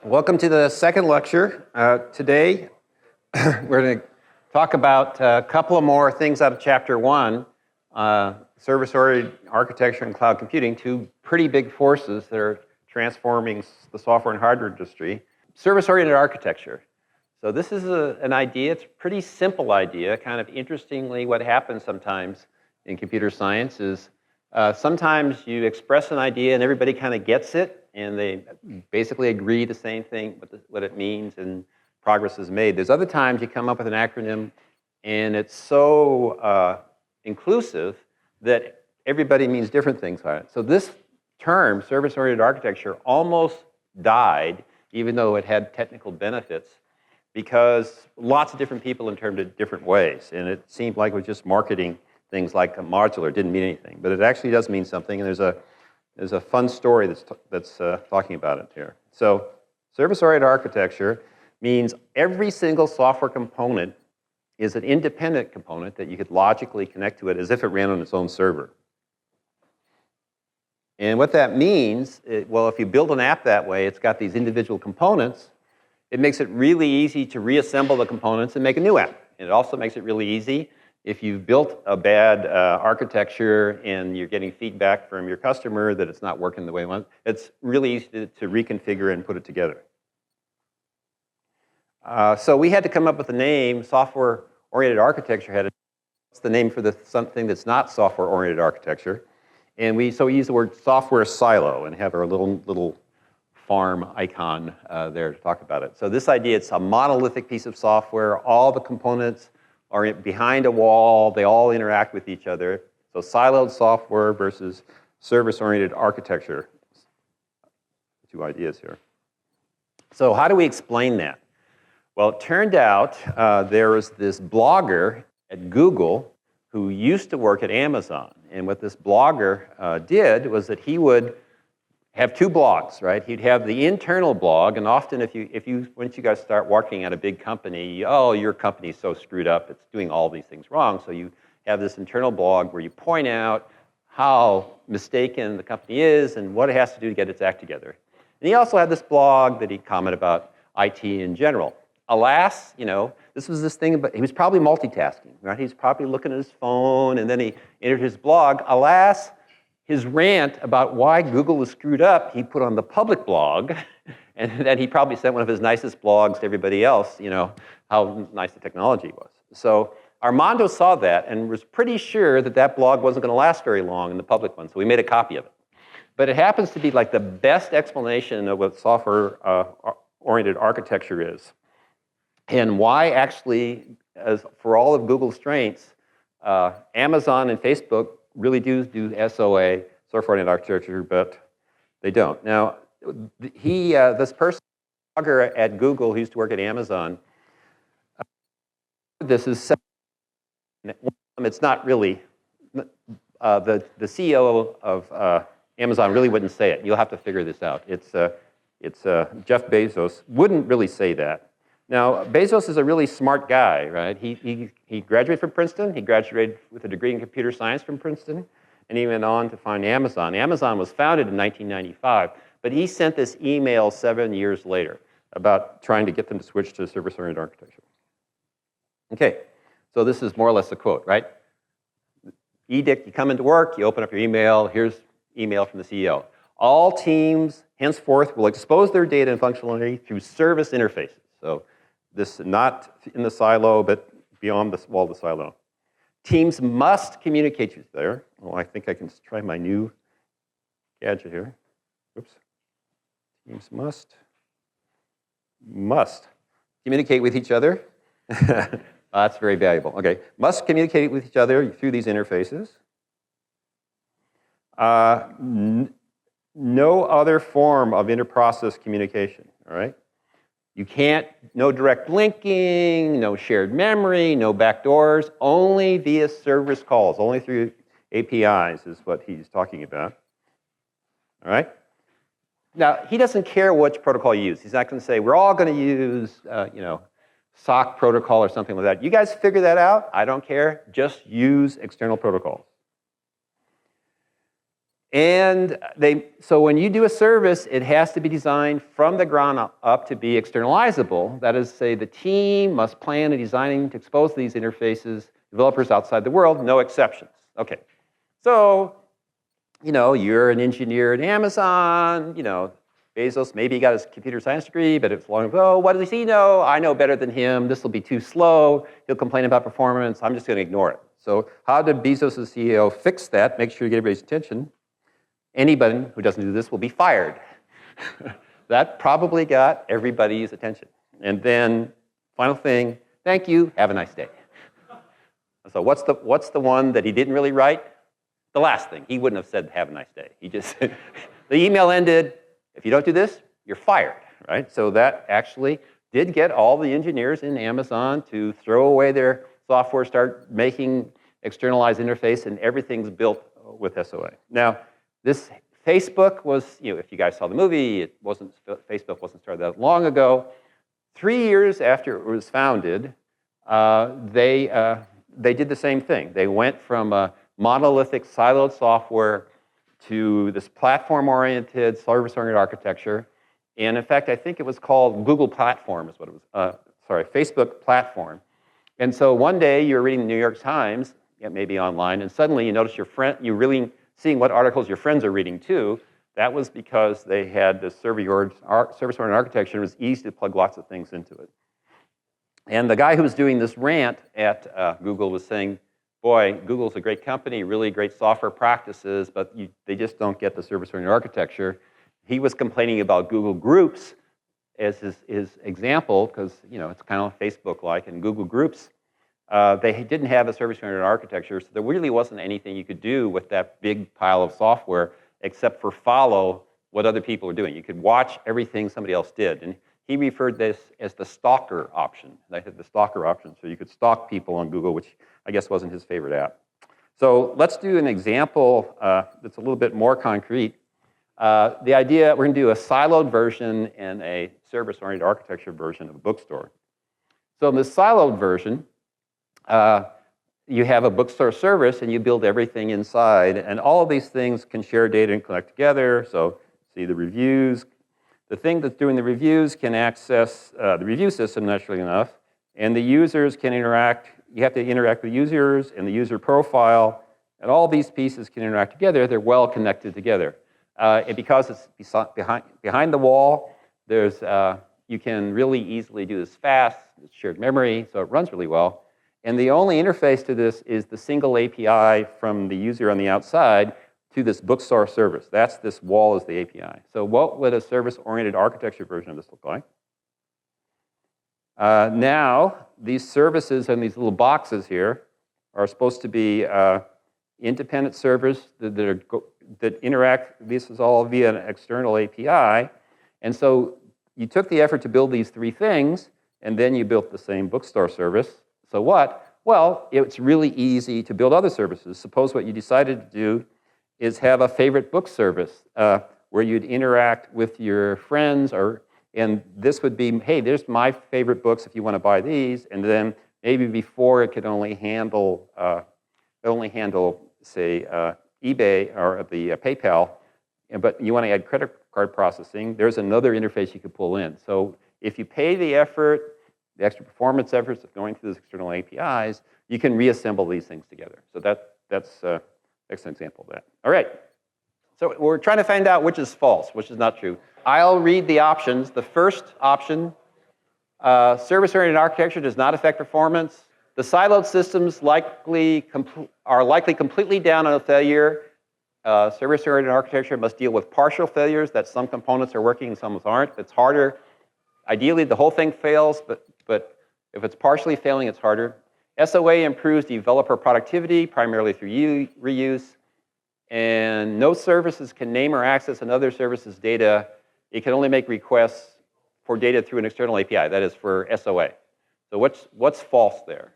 Welcome to the second lecture. Today, we're going to talk about a couple of more things out of Chapter 1, Service-Oriented Architecture and Cloud Computing, two pretty big forces that are transforming the software and hardware industry. Service-Oriented Architecture. So this is an idea, it's a pretty simple idea. Kind of interestingly, what happens sometimes in computer science is sometimes you express an idea and everybody kind of gets it, and they basically agree the same thing, what it means, and progress is made. There's other times you come up with an acronym, and it's so inclusive that everybody means different things on it. So this term, service-oriented architecture, almost died, even though it had technical benefits, because lots of different people interpreted it different ways, and it seemed like it was just marketing things like a modular. It didn't mean anything, but it actually does mean something, and there's a fun story that's talking about it here. So service-oriented architecture means every single software component is an independent component that you could logically connect to it as if it ran on its own server. And what that means, well, if you build an app that way, it's got these individual components. It makes it really easy to reassemble the components and make a new app. And it also makes it really easy if you've built a bad architecture and you're getting feedback from your customer that it's not working the way you want, it's really easy to reconfigure and put it together. So we had to come up with a name. Software-oriented architecture what's the name for something that's not software-oriented architecture. And we use the word software silo and have our little farm icon there to talk about it. So this idea, it's a monolithic piece of software. All the components are behind a wall. They all interact with each other. So siloed software versus service-oriented architecture. Two ideas here. So how do we explain that? Well, it turned out there was this blogger at Google who used to work at Amazon. And what this blogger did was that he would have two blogs, right? He'd have the internal blog, and often once you guys start working at a big company, oh, your company's so screwed up, it's doing all these things wrong. So you have this internal blog where you point out how mistaken the company is and what it has to do to get its act together. And he also had this blog that he'd comment about IT in general. Alas, this was this thing, but he was probably multitasking, right? He was probably looking at his phone, and then he entered his blog. Alas, his rant about why Google was screwed up, he put on the public blog, and then he probably sent one of his nicest blogs to everybody else, how nice the technology was. So Armando saw that and was pretty sure that blog wasn't going to last very long in the public one, so we made a copy of it. But it happens to be like the best explanation of what software-oriented architecture is, and why actually, as for all of Google's strengths, Amazon and Facebook really do SOA, software-oriented architecture, but they don't. Now, this person, blogger at Google who used to work at Amazon, this is, it's not really, the CEO of Amazon really wouldn't say it. You'll have to figure this out. It's Jeff Bezos wouldn't really say that. Now, Bezos is a really smart guy, right? He graduated from Princeton. He graduated with a degree in computer science from Princeton, and he went on to found Amazon. Amazon was founded in 1995, but he sent this email 7 years later about trying to get them to switch to service-oriented architecture. Okay, so this is more or less a quote, right? Edict, you come into work, you open up your email, here's email from the CEO. All teams henceforth will expose their data and functionality through service interfaces. So this not in the silo, but beyond the wall of the silo. Teams must communicate with each other. Well, I think I can try my new gadget here. Oops. Teams must communicate with each other. That's very valuable. Okay, must communicate with each other through these interfaces. No other form of inter-process communication, all right? You can't, no direct linking, no shared memory, no backdoors, only via service calls, only through APIs is what he's talking about. All right? Now, he doesn't care which protocol you use. He's not going to say, we're all going to use, SOC protocol or something like that. You guys figure that out. I don't care. Just use external protocols. And so when you do a service, it has to be designed from the ground up to be externalizable. That is, say, the team must plan and design to expose these interfaces, developers outside the world, no exceptions. Okay, so, you're an engineer at Amazon, Bezos maybe got his computer science degree, but it's long ago. What does he know? I know better than him. This will be too slow. He'll complain about performance. I'm just going to ignore it. So how did Bezos, the CEO, fix that? Make sure you get everybody's attention. Anybody who doesn't do this will be fired. That probably got everybody's attention. And then, final thing, thank you, have a nice day. So what's the one that he didn't really write? The last thing. He wouldn't have said, have a nice day. He just said, the email ended, if you don't do this, you're fired, right? So that actually did get all the engineers in Amazon to throw away their software, start making externalized interface, and everything's built with SOA. Now, this Facebook was, if you guys saw the movie, Facebook wasn't started that long ago. 3 years after it was founded, they did the same thing. They went from a monolithic siloed software to this platform-oriented, service-oriented architecture. And in fact, I think it was called Google Platform is what it was, Facebook Platform. And so one day you're reading the New York Times, maybe online, and suddenly you notice you're really seeing what articles your friends are reading too. That was because they had this service-oriented architecture, and it was easy to plug lots of things into it. And the guy who was doing this rant at Google was saying, boy, Google's a great company, really great software practices, but they just don't get the service-oriented architecture. He was complaining about Google Groups as his example, because it's kind of Facebook-like, and Google Groups, they didn't have a service-oriented architecture, so there really wasn't anything you could do with that big pile of software except for follow what other people were doing. You could watch everything somebody else did. And he referred this as the stalker option. They had the stalker option, so you could stalk people on Google, which I guess wasn't his favorite app. So let's do an example that's a little bit more concrete. The idea, we're going to do a siloed version and a service-oriented architecture version of a bookstore. So in the siloed version, you have a bookstore service and you build everything inside, and all of these things can share data and connect together. So see the reviews. The thing that's doing the reviews can access the review system, naturally enough, and the users can interact. You have to interact with users and the user profile, and all these pieces can interact together. They're well connected together. And because it's behind the wall, you can really easily do this fast. It's shared memory, so it runs really well. And the only interface to this is the single API from the user on the outside to this bookstore service. That's this wall is the API. So what would a service-oriented architecture version of this look like? Now, these services and these little boxes here are supposed to be independent servers that interact. This is all via an external API. And so you took the effort to build these three things, and then you built the same bookstore service. So what? Well, it's really easy to build other services. Suppose what you decided to do is have a favorite book service where you'd interact with your friends, and this would be, hey, there's my favorite books if you want to buy these, and then maybe before it could only handle, say, eBay or the PayPal, but you want to add credit card processing, there's another interface you could pull in. So if you pay the effort, the extra performance efforts of going through those external APIs, you can reassemble these things together. So that's an example of that. All right. So we're trying to find out which is false, which is not true. I'll read the options. The first option, service-oriented architecture does not affect performance. The siloed systems are likely completely down on a failure. Service-oriented architecture must deal with partial failures, that some components are working and some aren't. It's harder. Ideally, the whole thing fails, but if it's partially failing, it's harder. SOA improves developer productivity, primarily through reuse. And no services can name or access another service's data. It can only make requests for data through an external API, that is for SOA. So what's false there?